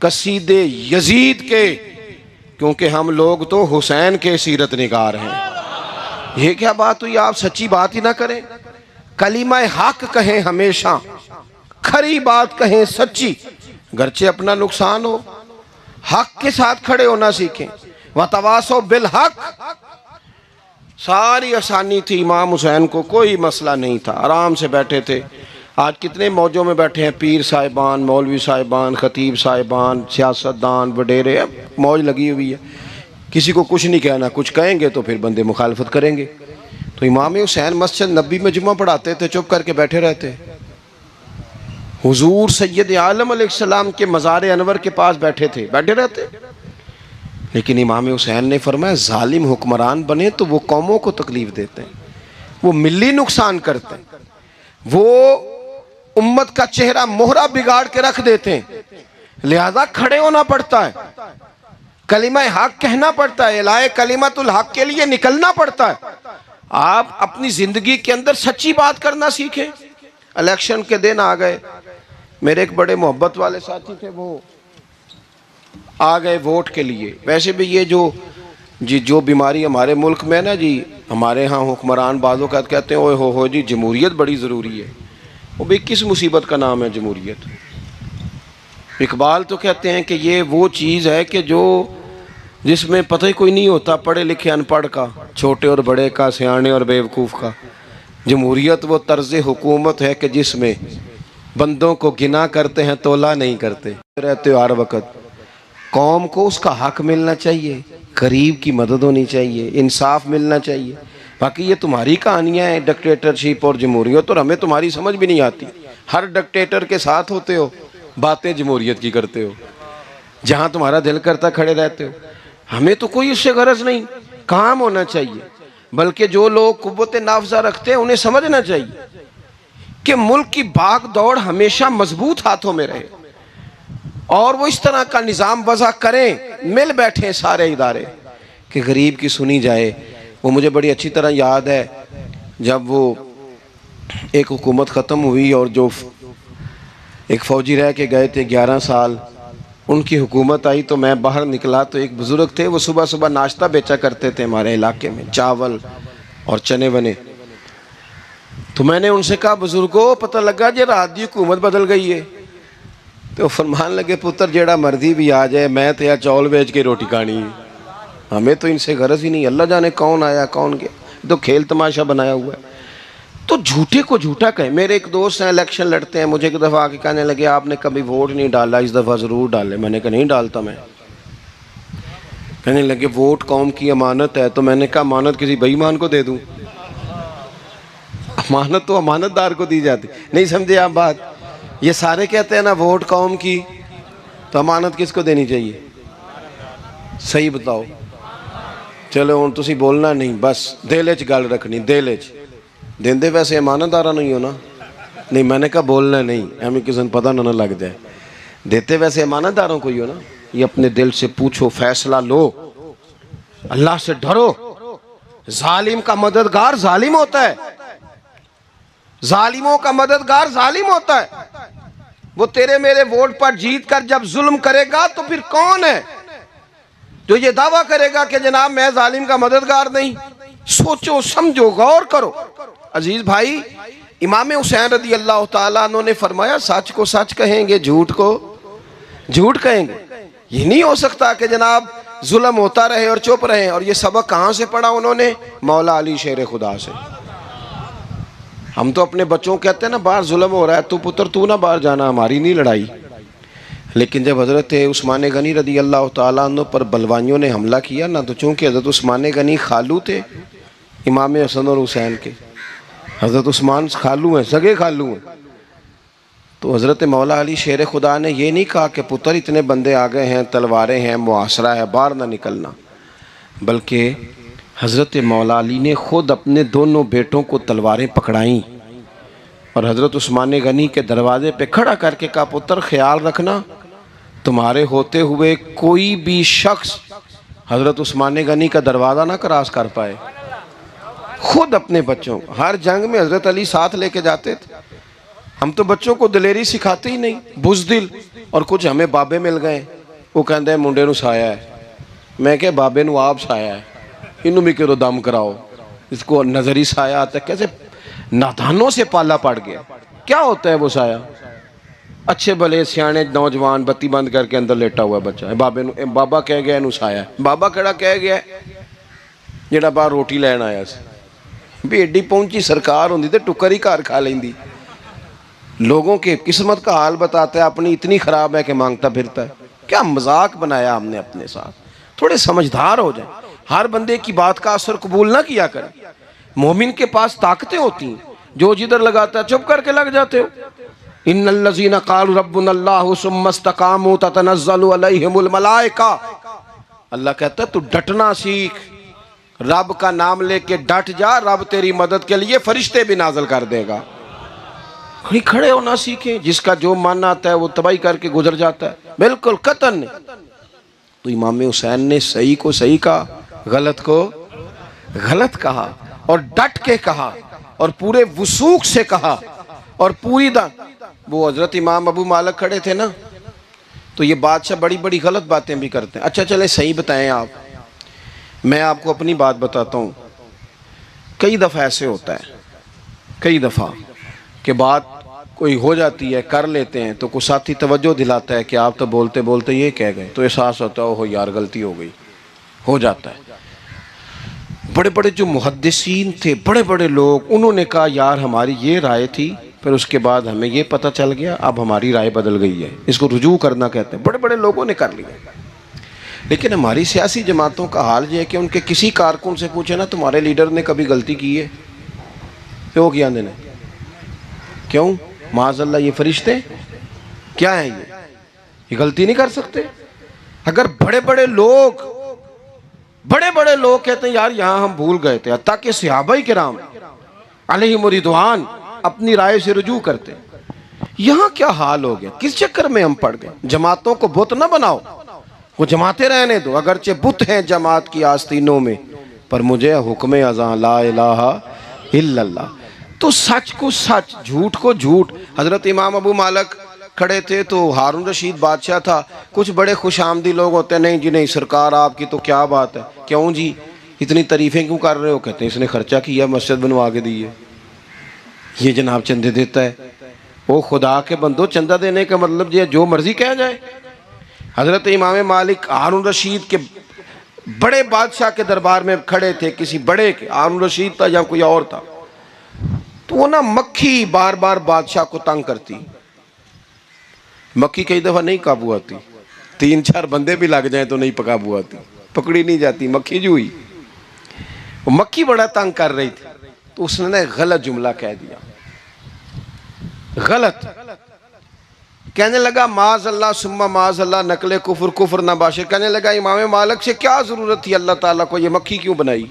कसीदे यजीद के, क्योंकि हम लोग तो हुसैन के सीरत निगार हैं। ये क्या बात हुई? आप सच्ची बात ही ना करें, कलीमा हक कहें, हमेशा खरी बात कहें, सच्ची, गरचे अपना नुकसान हो, हक के साथ खड़े होना सीखें। वतवासो बिल हक, सारी आसानी थी। इमाम हुसैन को कोई मसला नहीं था, आराम से बैठे थे। आज कितने मौजों में बैठे हैं, पीर साहिबान, मौलवी साहिबान, खतीब साहिबान, सियासतदान, वडेरे, मौज लगी हुई है। किसी को कुछ नहीं कहना, कुछ कहेंगे तो फिर बंदे मुखालफत करेंगे। तो इमाम हुसैन मस्जिद नबी में जुमा पढ़ाते थे, चुप करके बैठे रहते। हुजूर सैयद आलम अलैहिस्सलाम के मज़ार अनवर के पास बैठे थे, बैठे रहते। लेकिन इमाम हुसैन ने फरमाया, जालिम हुक्मरान बने तो वो कौमों को तकलीफ देते हैं, वो मिली नुकसान करते हैं, वो उम्मत का चेहरा मोहरा बिगाड़ के रख देते हैं। लिहाजा खड़े होना पड़ता है, कलिमा हक कहना पड़ता है, इलाए कलिमतुल हक के लिए निकलना पड़ता है। आप अपनी जिंदगी के अंदर सच्ची बात करना सीखें। इलेक्शन के दिन आ गए, मेरे एक बड़े मोहब्बत वाले साथी थे, वो आ गए वोट के लिए। वैसे भी ये जो बीमारी हमारे मुल्क में ना जी, हमारे यहाँ हुक्मरान बाज़ों का कहते हैं ओए हो जी जमहूरियत बड़ी ज़रूरी है। वो भी किस मुसीबत का नाम है जमहूरियत? इकबाल तो कहते हैं कि ये वो चीज़ है कि जो जिसमें पता ही कोई नहीं होता, पढ़े लिखे अनपढ़ का, छोटे और बड़े का, सियाने और बेवकूफ़ का। जमहूरियत वो तर्ज हुकूमत है कि जिसमें बंदों को गिना करते हैं, तोला नहीं करते रहते हो हर वक्त। कौम को उसका हक मिलना चाहिए, गरीब की मदद होनी चाहिए, इंसाफ मिलना चाहिए। बाकी ये तुम्हारी कहानियाँ हैं डिक्टेटरशिप और जमहूरियत, और हमें तुम्हारी समझ भी नहीं आती। हर डिक्टेटर के साथ होते हो, बातें जमहूरियत की करते हो, जहाँ तुम्हारा दिल करता खड़े रहते हो। हमें तो कोई इससे गरज नहीं, काम होना चाहिए। बल्कि जो लोग कुव्वत नाफजा रखते हैं उन्हें समझना चाहिए कि मुल्क की भाग दौड़ हमेशा मजबूत हाथों में रहे, और वो इस तरह का निज़ाम वज़ा करें, मिल बैठे सारे इदारे कि गरीब की सुनी जाए। वो मुझे बड़ी अच्छी तरह याद है, जब वो एक हुकूमत ख़त्म हुई और जो एक फ़ौजी रह के गए थे 11 साल, उनकी हुकूमत आई तो मैं बाहर निकला तो एक बुज़ुर्ग थे, वो सुबह सुबह नाश्ता बेचा करते थे हमारे इलाके में, चावल और चने बने। तो मैंने उनसे कहा बुजुर्गो पता लगा जे रात की हुकूमत बदल गई है। तो फरमान लगे पुत्र जेड़ा मर्जी भी आ जाए मैं तो या चौल बेच के रोटी खानी है, हमें तो इनसे गरज ही नहीं। अल्लाह जाने कौन आया कौन गया, तो खेल तमाशा बनाया हुआ है। तो झूठे को झूठा कहे। मेरे एक दोस्त हैं इलेक्शन लड़ते हैं, मुझे एक दफ़ा आके कहने लगे आपने कभी वोट नहीं डाला, इस दफ़ा ज़रूर डाले। मैंने कहा नहीं डालता मैं। कहने लगे वोट कौम की अमानत है। तो मैंने कहा अमानत किसी बेईमान को दे दूं? अमानत तो अमानतदार को दी जाती। नहीं समझे आप बात? ये सारे कहते हैं ना वोट कौम की, तो अमानत किसको देनी चाहिए? सही बताओ। चलो हुण तुसीं बोलना नहीं, बस दिल च गल रखनी, दिल च। देंदे वैसे ईमानदारा नहीं हो ना? नहीं, मैंने कहा बोलना नहीं, एवं किसी को पता ना लग जाए। देते वैसे ईमानदारों को ही हो ना। ये अपने दिल से पूछो, फैसला लो, अल्लाह से डरो। जालिम का मददगार जालिम होता है, जालिमों का मददगार जालिम होता है। वो तेरे मेरे वोट पर जीत कर जब जुल्म करेगा तो फिर कौन है जो ये दावा करेगा कि जनाब मैं जालिम का मददगार नहीं? सोचो समझो गौर करो। अजीज भाई, इमाम हुसैन रदी अल्लाह ताला अन्हु ने फरमाया सच को सच कहेंगे, झूठ को झूठ कहेंगे। ये नहीं हो सकता कि जनाब जुल्म होता रहे और चुप रहे। और ये सबक कहाँ से पढ़ा उन्होंने? मौला अली शेर खुदा से। हम तो अपने बच्चों को कहते हैं ना बाहर जुल्म हो रहा है, तू पुत्र तू ना बाहर जाना, हमारी नहीं लड़ाई। लेकिन जब हज़रत उस्मान गनी रदी अल्लाह ताला अन्हु पर बलवाइयों ने हमला किया ना, तो चूँकि हज़रत उस्मान गनी खालू थे इमाम हसन और हुसैन के, हज़रत उस्मान खालू हैं, सगे खालू हैं, तो हज़रत मौला अली शेर खुदा ने ये नहीं कहा कि पुत्र इतने बंदे आ गए हैं, तलवारें हैं, मुआसरा है, बाहर ना निकलना। बल्कि हज़रत मौला अली ने ख़ुद अपने दोनों बेटों को तलवारें पकड़ाईं और हज़रत उस्मान गनी के दरवाज़े पे खड़ा करके कहा पुत्र ख्याल रखना तुम्हारे होते हुए कोई भी शख्स हज़रत उस्मान गनी का दरवाज़ा ना क्रॉस कर पाए। खुद अपने बच्चों को हर जंग में हज़रत अली साथ लेके जाते थे। हम तो बच्चों को दिलेरी सिखाते ही नहीं, बुज़दिल। और कुछ हमें बाबे मिल गए, वो कहते हैं मुंडे नू साया है। मैं क्या बाबे नू आप साया है, इनू भी करो दम कराओ, इसको नजरी साया आता है। कैसे नादानों से पाला पड़ गया। क्या होता है वो साया? अच्छे भले सियाने नौजवान बत्ती बंद करके अंदर लेटा हुआ बच्चा है, बाबे नू बाबा कह गया इनू साया है। बाबा केड़ा कह गया जेड़ा बाहर रोटी लैन आया सी। भी एडी पहुंची सरकार होंदी तो टुकर ही घर खा लेंदी। लोगों के किस्मत का हाल बताता है, अपनी इतनी खराब है कि मांगता फिरता है। क्या मजाक बनाया हमने अपने साथ। थोड़े समझदार हो जाए, हर बंदे की बात का असर कबूल ना किया करें। मोमिन के पास ताकतें होती हैं, जो जिधर लगाता है चुप करके लग जाते हो। इन्नल्लज़ीना क़ालू रब्बुनल्लाहु सुम्मा इस्तक़ामू ततनज़्ज़लु अलैहिमुल मलाइका। अल्लाह कहता है तू डटना सीख, रब का नाम लेके डट जा, रब तेरी मदद के लिए फरिश्ते भी नाज़िल कर देगा। कहीं खड़े होना सीखें, जिसका जो मन आता है वो तबाही करके गुजर जाता है। बिल्कुल कतन नहीं। तो इमाम हुसैन ने सही को सही कहा, गलत को गलत कहा, और डट के कहा, और पूरे वसूख से कहा, और पूरी वो हजरत इमाम अबू मालिक खड़े थे ना, तो ये बादशाह बड़ी बड़ी गलत बातें भी करते हैं। अच्छा चले सही बताएं आप, मैं आपको अपनी बात बताता हूँ। कई दफ़ा ऐसे होता है, कई दफ़ा के बात कोई हो जाती है, कर लेते हैं, तो कोई साथी तवज्जो दिलाता है कि आप तो बोलते बोलते ये कह गए, तो एहसास होता है ओहो यार गलती हो गई, हो जाता है। बड़े बड़े जो मुहद्दिसीन थे, बड़े बड़े लोग, उन्होंने कहा यार हमारी ये राय थी, फिर उसके बाद हमें ये पता चल गया, अब हमारी राय बदल गई है। इसको रुजू करना कहते हैं। बड़े बड़े लोगों ने कर लिया। लेकिन हमारी सियासी जमातों का हाल ये है कि उनके किसी कारकुन से पूछे ना तुम्हारे लीडर ने कभी गलती की है, तो वो क्या ने क्यों माज़अल्लाह ये फरिश्ते क्या है, ये गलती नहीं कर सकते। अगर बड़े बड़े लोग कहते हैं यार यहाँ हम भूल गए थे, ताकि सहाबाए किराम अलैहिम रिदवान अपनी राय से रुजू करते। यहाँ क्या हाल हो गया, किस चक्कर में हम पड़ गए। जमातों को बुत ना बनाओ, वो जमाते रहने दो, अगरचे बुत हैं जमात की आस्तीनों में, पर मुझे हुक्म अज़ां ला इलाहा इल्लल्लाह। तो सच को सच, झूठ को झूठ। हज़रत इमाम अबू मालिक खड़े थे, तो हारून रशीद बादशाह था। कुछ बड़े खुश आमदी लोग होते हैं, नहीं जी नहीं सरकार आपकी तो क्या बात है, क्यों जी इतनी तारीफ़ें क्यों कर रहे हो? कहते हैं इसने खर्चा किया, मस्जिद बनवा के दी है। ये जनाब चंदे देता है। वो खुदा के बंदो, चंदा देने का मतलब ये जो मर्जी कहा जाए। हजरत इमाम मालिक हारून रशीद के बड़े बादशाह के दरबार में खड़े थे, किसी बड़े के, हारून रशीद था या कोई और था, तो वो ना मक्खी बार बार बादशाह को तंग करती। मक्खी कई दफा नहीं काबू आती, 3-4 बंदे भी लग जाए तो नहीं काबू आती, पकड़ी नहीं जाती, मक्खी जो हुई। वो मक्खी बड़ा तंग कर रही थी, तो उसने ना गलत जुमला कह दिया, गलत कहने लगा माज अल्लाह सुम्मा माज अल्लाह, नकले कुफर कुफर ना बाशे। कहने लगा इमाम मालिक से क्या जरूरत थी अल्लाह ताला को ये मक्खी क्यों बनाई?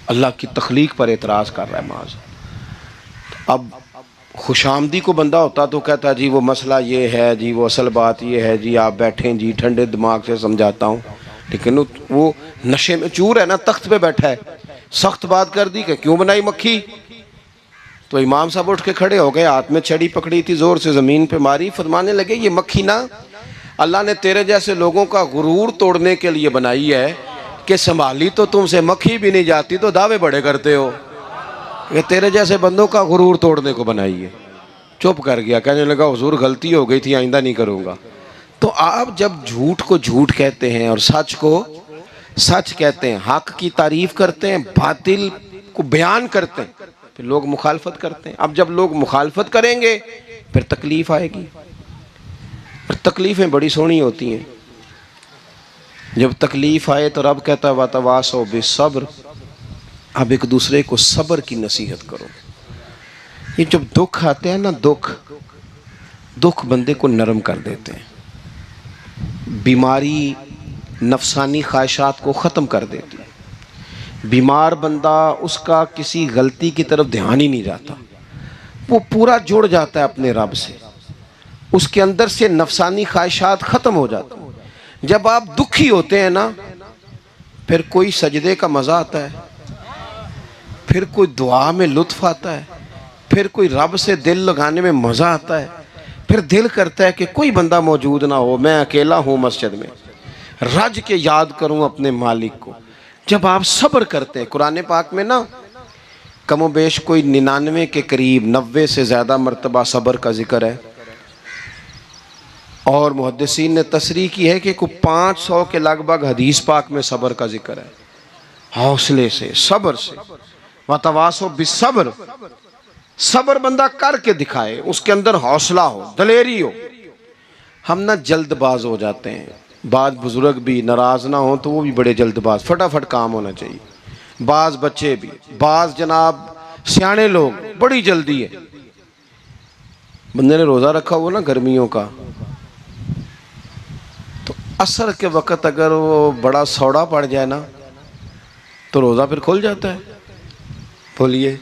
अल्लाह की तख्लीक पर एतराज कर रहा है माज। अब खुशामदी को बंदा होता तो कहता जी वो मसला ये है जी, वो असल बात ये है जी, आप बैठें जी, ठंडे दिमाग से समझाता हूँ। लेकिन वो नशे में चूर है ना, तख्त पे बैठा है, सख्त बात कर दी कि क्यों बनाई मक्खी। तो इमाम साहब उठ के खड़े हो गए, हाथ में छड़ी पकड़ी थी, जोर से ज़मीन पे मारी, फरमाने लगे ये मक्खी ना अल्लाह ने तेरे जैसे लोगों का गुरूर तोड़ने के लिए बनाई है कि संभाली तो तुमसे मक्खी भी नहीं जाती, तो दावे बड़े करते हो कि तेरे जैसे बंदों का गुरूर तोड़ने को बनाई है। चुप कर गया, कहने लगा हुजूर गलती हो गई थी, आइंदा नहीं करूँगा। तो आप जब झूठ को झूठ कहते हैं और सच को सच कहते हैं, हक की तारीफ करते हैं, बातिल को बयान करते हैं, फिर लोग मुखालफत करते हैं। अब जब लोग मुखालफत करेंगे फिर तकलीफ आएगी, और तकलीफ़ें बड़ी सोहनी होती हैं। जब तकलीफ़ आए तो रब कहता है वातवासो बिस्सब्र, अब एक दूसरे को सब्र की नसीहत करो। ये जब दुख आते हैं ना, दुख बंदे को नरम कर देते हैं। बीमारी नफसानी ख्वाहिशात को ख़त्म कर देती है। बीमार बंदा, उसका किसी गलती की तरफ ध्यान ही नहीं जाता, वो पूरा जुड़ जाता है अपने रब से, उसके अंदर से नफसानी ख्वाहिशात ख़त्म हो जाती हैं। जब आप दुखी होते हैं ना, फिर कोई सजदे का मज़ा आता है, फिर कोई दुआ में लुत्फ़ आता है, फिर कोई रब से दिल लगाने में मज़ा आता है, फिर दिल करता है कि कोई बंदा मौजूद ना हो, मैं अकेला हूँ मस्जिद में, रज के याद करूँ अपने मालिक को। जब आप सब्र करते हैं, कुरान पाक में ना कमो बेश कोई 99 के करीब, 90 से ज़्यादा मरतबा सब्र का जिक्र है, और मुहद्दिसीन ने तसरीह की है कि कोई 500 के लगभग हदीस पाक में सब्र का जिक्र है। हौसले से, सब्र से, वतवासो बिस्सब्र, सब्र बंदा करके दिखाए, उसके अंदर हौसला हो, दलेरी हो। हम ना जल्दबाज हो जाते हैं, बाज बुजुर्ग भी नाराज़ ना हो तो वो भी बड़े जल्दबाज, फटाफट काम होना चाहिए। बाज बच्चे भी, बाज जनाब सियाने लोग, बड़ी जल्दी है। बंदे ने रोज़ा रखा हुआ ना गर्मियों का, तो असर के वक़्त अगर वो बड़ा सौड़ा पड़ जाए ना तो रोज़ा फिर खुल जाता है। बोलिए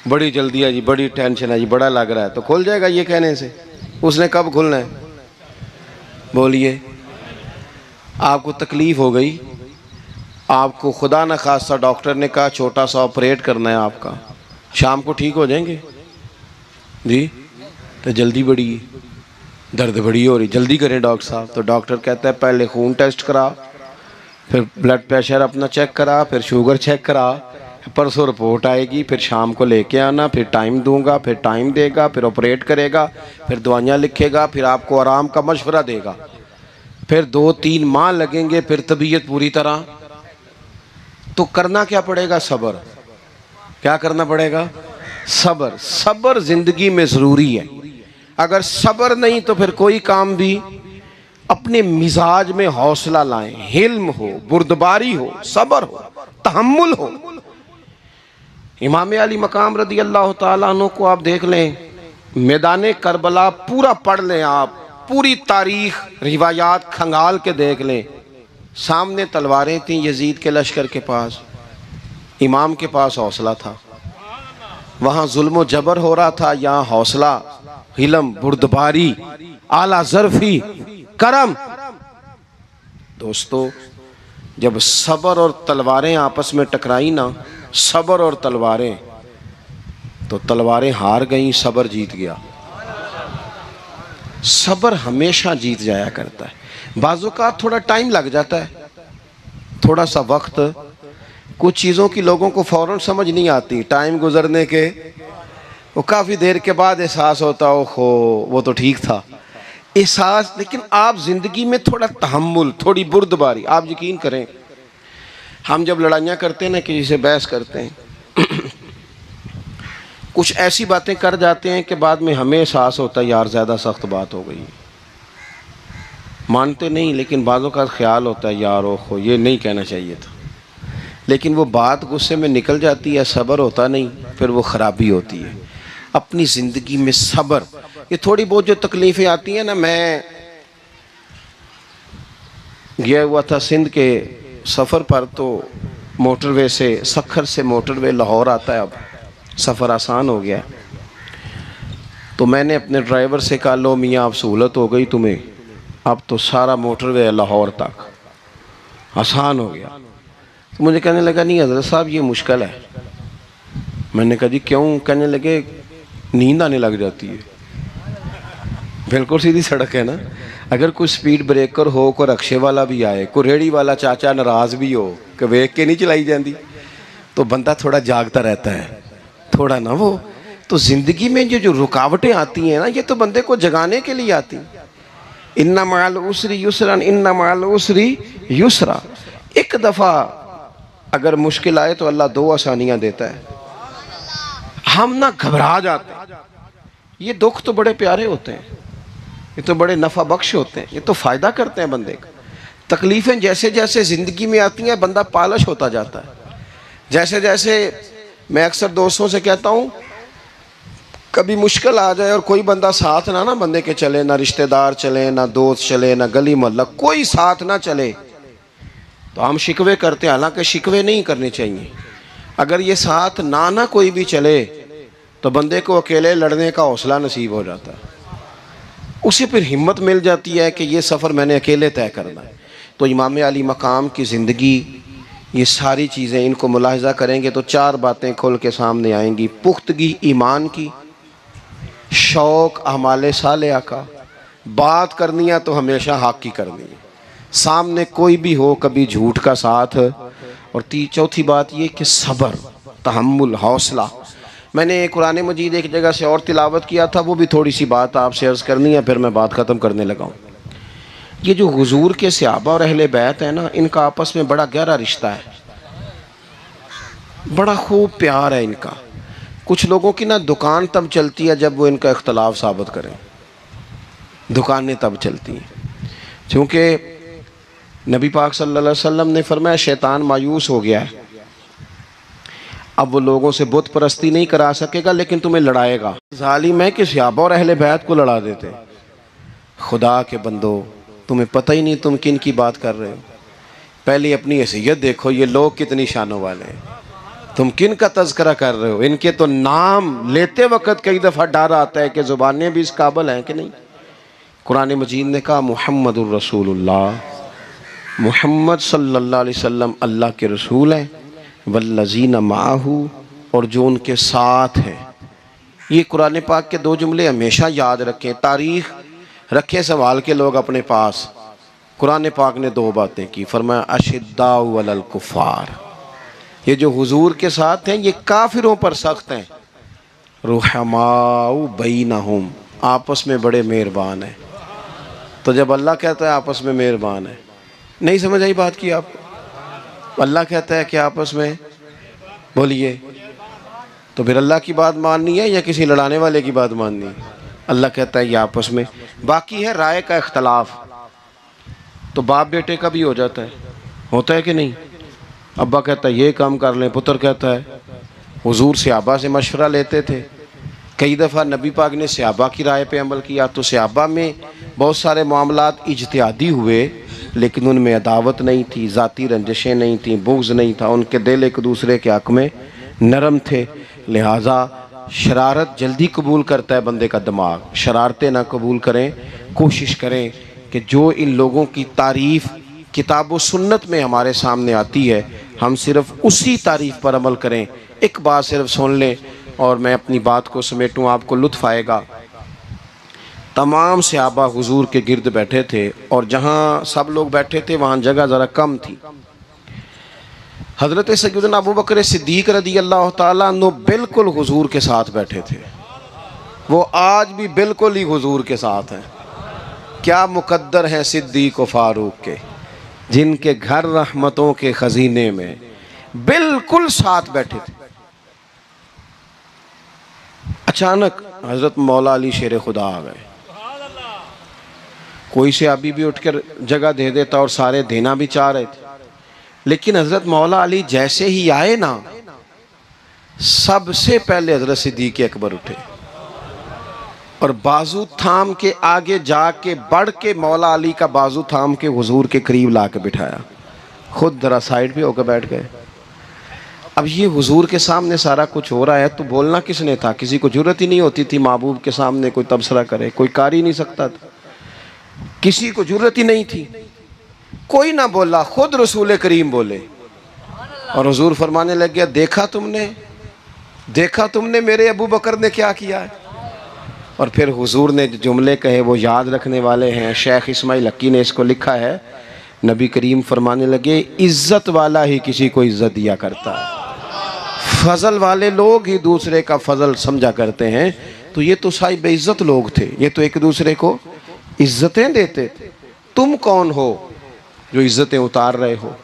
बड़ी जल्दी है जी, बड़ी टेंशन है जी, बड़ा लग रहा है, तो खुल जाएगा ये कहने से। उसने कब खुलना है? बोलिए आपको तकलीफ़ हो गई, आपको खुदा न खास्ता डॉक्टर ने कहा छोटा सा ऑपरेट करना है आपका, शाम को ठीक हो जाएंगे जी, तो जल्दी बड़ी है, दर्द बड़ी हो रही, जल्दी करें डॉक्टर साहब। तो डॉक्टर कहता है पहले खून टेस्ट करा, फिर ब्लड प्रेशर अपना चेक करा, फिर शुगर चेक करा, परसों रिपोर्ट आएगी, फिर शाम को लेके आना, फिर टाइम दूंगा, फिर टाइम देगा, फिर ऑपरेट करेगा, फिर दवाइयाँ लिखेगा, फिर आपको आराम का मशवरा देगा, फिर 2-3 माह लगेंगे, फिर तबीयत पूरी तरह। तो करना क्या पड़ेगा? सब्र। क्या करना पड़ेगा? सब्र। सब्र जिंदगी में ज़रूरी है। अगर सब्र नहीं तो फिर कोई काम भी, अपने मिजाज में हौसला लाएं, हिल्म हो, बुर्दबारी हो, सब्र हो, तहम्मुल हो। इमाम अली मकाम रदी अल्लाह ताला अन्हु को आप देख लें, मैदान करबला पूरा पढ़ लें आप, पूरी तारीख रिवायात खंगाल के देख लें। सामने तलवारें थीं यजीद के लश्कर के पास, इमाम के पास हौसला था। वहाँ जुल्म व जबर हो रहा था, यहाँ हौसला, हिलम, बुर्दबारी, आला ज़र्फ़ी, करम। दोस्तों जब सब्र और तलवारें आपस में टकराई ना, सब्र और तलवारें, तो तलवारें हार गईं, सब्र जीत गया। सब्र हमेशा जीत जाया करता है। बाज़ औक़ात थोड़ा टाइम लग जाता है, थोड़ा सा वक्त कुछ चीज़ों की लोगों को फ़ौरन समझ नहीं आती, टाइम गुजरने के वो काफ़ी देर के बाद एहसास होता हो वो तो ठीक था एहसास। लेकिन आप ज़िंदगी में थोड़ा तहम्मुल, थोड़ी बुर्दबारी, आप यकीन करें हम जब लड़ाइयाँ करते हैं ना, किसी से बहस करते हैं कुछ ऐसी बातें कर जाते हैं कि बाद में हमें एहसास होता है यार ज़्यादा सख्त बात हो गई, मानते नहीं लेकिन बाज़ों का ख्याल होता है यार ओहो ये नहीं कहना चाहिए था, लेकिन वो बात गुस्से में निकल जाती है, सब्र होता नहीं, फिर वो ख़राबी होती है। अपनी ज़िंदगी में सब्र, ये थोड़ी बहुत जो तकलीफ़ें आती हैं ना, मैं गया हुआ था सिंध के सफ़र पर, तो मोटरवे से, सखर से मोटरवे लाहौर आता है, अब सफ़र आसान हो गया। तो मैंने अपने ड्राइवर से कहा लो मियाँ अब सहूलत हो गई तुम्हें, अब तो सारा मोटरवे लाहौर तक आसान हो गया। तो मुझे कहने लगा नहीं हज़रत साहब ये मुश्किल है। मैंने कहा जी क्यों? कहने लगे नींद आने लग जाती है। बिल्कुल सीधी सड़क है ना, अगर कोई स्पीड ब्रेकर हो, कोई रक्शे वाला भी आए, कोई रेहड़ी वाला चाचा नाराज़ भी हो कि वेख के नहीं चलाई जाती, तो बंदा थोड़ा जागता रहता है, थोड़ा ना वो। तो ज़िंदगी में जो रुकावटें आती हैं ना, ये तो बंदे को जगाने के लिए आती। इन्ना मअल उसरी युसरन, इन्ना मअल उसरी युसरा। एक दफ़ा अगर मुश्किल आए तो अल्लाह दो आसानियाँ देता है, हम ना घबरा जाते हैं। ये दुख तो बड़े प्यारे होते हैं, ये तो बड़े नफ़ा बख्श होते हैं, ये तो फ़ायदा करते हैं बंदे का। तकलीफ़ें जैसे जैसे ज़िंदगी में आती हैं बंदा पालिश होता जाता है। जैसे जैसे मैं अक्सर दोस्तों से कहता हूँ कभी मुश्किल आ जाए और कोई बंदा साथ ना बंदे के चले, ना रिश्तेदार चले, ना दोस्त चले, ना गली मोहल्ला कोई साथ ना चले, तो हम शिकवे करते हैं। हालांकि शिकवे नहीं करने चाहिए। अगर ये साथ ना कोई भी चले तो बंदे को अकेले लड़ने का हौसला नसीब हो जाता है, उसे फिर हिम्मत मिल जाती है कि ये सफ़र मैंने अकेले तय करना है। तो इमाम अली मकाम की ज़िंदगी, ये सारी चीज़ें इनको मुलाहिज़ा करेंगे तो चार बातें खुल के सामने आएंगी। पुख्तगी ईमान की, शौक़ अमाले सालिहा का, बात करनी है तो हमेशा हक़ की करनी है, सामने कोई भी हो कभी झूठ का साथ, और चौथी बात ये कि सब्र, तहम्मुल, हौसला। मैंने कुरान मजीद एक जगह से और तिलावत किया था, वो भी थोड़ी सी बात आपसे अर्ज़ करनी है, फिर मैं बात ख़त्म करने लगा हूँ। ये जो हुजूर के सहाबा और अहले बैत है ना, इनका आपस में बड़ा गहरा रिश्ता है, बड़ा खूब प्यार है इनका। कुछ लोगों की ना दुकान तब चलती है जब वो इनका इख्तलाफ साबित करें, दुकानें तब चलती हैं। क्योंकि नबी पाक सल्लल्लाहु अलैहि वसल्लम ने फरमाया शैतान मायूस हो गया है, अब वो लोगों से बुत परस्ती नहीं करा सकेगा लेकिन तुम्हें लड़ाएगा। जालिम है कि सहाबा और अहले बैत को लड़ा देते। खुदा के बंदो, तुम्हें पता ही नहीं तुम किन की बात कर रहे हो। पहले अपनी हैसियत देखो, ये लोग कितनी शानों वाले हैं, तुम किन का तज़किरा कर रहे हो। इनके तो नाम लेते वक्त कई दफ़ा डर आता है कि ज़ुबानें भी इस काबिल हैं कि नहीं। कुरान मजीद ने कहा मुहम्मदुर रसूलुल्लाह, मुहम्मद सल्लल्लाहु अलैहि वसल्लम अल्लाह के रसूल हैं, वल्लज़ीना माहू, और जो उनके साथ हैं। ये कुरान पाक के दो जुमले हमेशा याद रखें, तारीख़ रखें संभाल के लोग अपने पास। कुरान पाक ने दो बातें की, फरमाया अशिद्दाउ अलल कुफ़ार, ये जो हुजूर के साथ हैं ये काफिरों पर सख्त हैं, रुहमाउ बैनहुम, आपस में बड़े मेहरबान हैं। तो जब अल्लाह कहता है आपस में मेहरबान है, नहीं समझ आई बात की आपको? अल्लाह कहता है कि आपस में बोलिए, तो फिर अल्लाह की बात माननी है या किसी लड़ाने वाले की बात माननी है? अल्लाह कहता है ये आपस में। बाकी है राय का इख्तलाफ, तो बाप बेटे का भी हो जाता है, होता है कि नहीं? अब्बा कहता है ये काम कर लें, पुत्र कहता है। हुजूर सहाबा से मशवरा लेते थे, कई दफ़ा नबी पाक ने सहाबा की राय पे अमल किया, तो सहाबा में बहुत सारे मामलात इज्तिहादी हुए लेकिन उनमें अदावत नहीं थी, ज़ाती रंजिशें नहीं थी, बुग़्ज़ नहीं था, उनके दिल एक दूसरे के हक़ में नरम थे। लिहाजा शरारत जल्दी कबूल करता है बंदे का दिमाग, शरारतें ना कबूल करें। कोशिश करें कि जो इन लोगों की तारीफ़ किताब व सुन्नत में हमारे सामने आती है, हम सिर्फ़ उसी तारीफ़ पर अमल करें। एक बात सिर्फ सुन लें और मैं अपनी बात को समेटूँ, आपको लुत्फ़ आएगा। तमाम सहाबा हुजूर के गिर्द बैठे थे और जहाँ सब लोग बैठे थे वहाँ जगह ज़रा कम थी। हज़रत सैयदना अबू बकर सिद्दीक़ रज़ी अल्लाह ताला अन्हु बिल्कुल हुजूर के साथ बैठे थे। वो आज भी बिल्कुल ही हुजूर के साथ हैं। क्या मुकद्दर हैं सिद्दीक़ व फ़ारूक के, जिनके घर रहमतों के खजीने में बिल्कुल साथ बैठे थे। अचानक हज़रत मौला अली शेर खुदा आ गए। कोई से अभी भी उठकर जगह दे देता और सारे देना भी चाह रहे थे, लेकिन हज़रत मौला अली जैसे ही आए ना, सबसे पहले हज़रत सिद्दीक़ अकबर उठे और बाजू थाम के आगे जाके बढ़ के मौला अली का बाजू थाम के हुजूर के करीब ला के बिठाया। खुद जरा साइड पे होकर बैठ गए। अब ये हुजूर के सामने सारा कुछ हो रहा है तो बोलना किसने था? किसी को जरूरत ही नहीं होती थी महबूब के सामने कोई तबसरा करे, कोई कर ही नहीं सकता था, किसी को जरूरत ही नहीं थी। कोई ना बोला, खुद रसूल करीम बोले और हुजूर फरमाने लग गया, देखा तुमने मेरे अबू बकर ने क्या किया है। और फिर हुजूर ने जो जुमले कहे वो याद रखने वाले हैं। शेख इस्माइल हक्की ने इसको लिखा है। नबी करीम फरमाने लगे, इज्जत वाला ही किसी को इज्जत दिया करता है, फजल वाले लोग ही दूसरे का फजल समझा करते हैं। तो ये तो साहिब बेइज्जत लोग थे, ये तो एक दूसरे को इज्जतें देते थे। तुम कौन हो जो इज्जतें उतार रहे हो?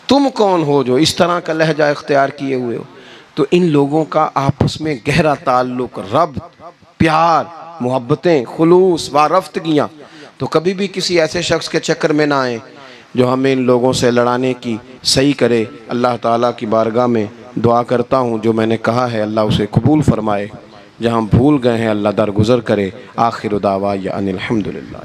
तुम कौन हो जो इस तरह का लहजा इख्तियार किए हुए हो? तो इन लोगों का आपस में गहरा ताल्लुक, रब, प्यार, मोहब्बतें, खुलूस वारफ्तगियाँ। तो कभी भी किसी ऐसे शख्स के चक्कर में ना आए जो हमें इन लोगों से लड़ाने की सही करे। अल्लाह ताला की बारगाह में दुआ करता हूँ जो मैंने कहा है अल्लाह उसे कबूल फरमाए, जहाँ भूल गए हैं अल्लाह दरगुज़र करे। आखिर दावा या अनिल हम्दुलिल्लाह।